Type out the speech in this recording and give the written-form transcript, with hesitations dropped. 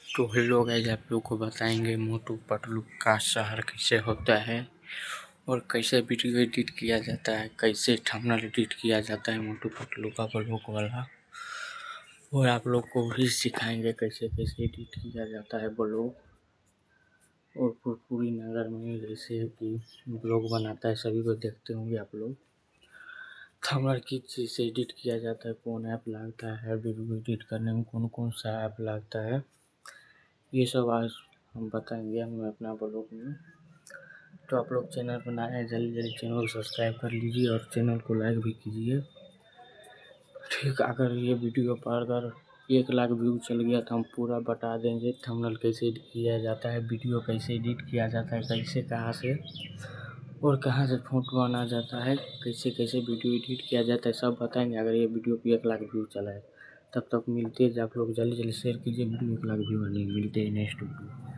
तो hello guys, आप लोग को बताएंगे मोटू पतलू का शहर कैसे होता है और कैसे वीडियो एडिट किया जाता है, कैसे थंबनेल एडिट किया जाता है मोटू पतलू का ब्लॉग वाला। और आप लोग को भी सिखाएंगे कैसे कैसे एडिट किया जाता है ब्लॉग। और पूरी नगर में जैसे कि ब्लॉग बनाता है सभी को देखते होंगे आप लोग। थंबनेल किस चीज़ से एडिट किया जाता है, कौन ऐप लगता है, वीडियो एडिट करने में कौन कौन सा ऐप लगता है, ये सब आज हम बताएंगे हमें अपना ब्लॉग में। तो आप लोग चैनल पर नए हैं, जल्दी जल्दी चैनल को सब्सक्राइब कर लीजिए और चैनल को लाइक भी कीजिए। ठीक, अगर ये वीडियो पर अगर 1 लाख व्यू चल गया तो हम पूरा बता देंगे थंबनेल कैसे एडिट किया जाता है, वीडियो कैसे एडिट किया जाता है, कैसे कहाँ से और कहाँ से फोटो आना जाता है, कैसे कैसे वीडियो एडिट किया जाता है, सब बताएंगे अगर ये वीडियो पे 1 लाख व्यू चला है। तब तक मिलते हैं, आप लोग जल्दी जल्दी शेयर कीजिए वीडियो 1 लाख व्यू आने। मिलते हैं नेक्स्ट वीडियो।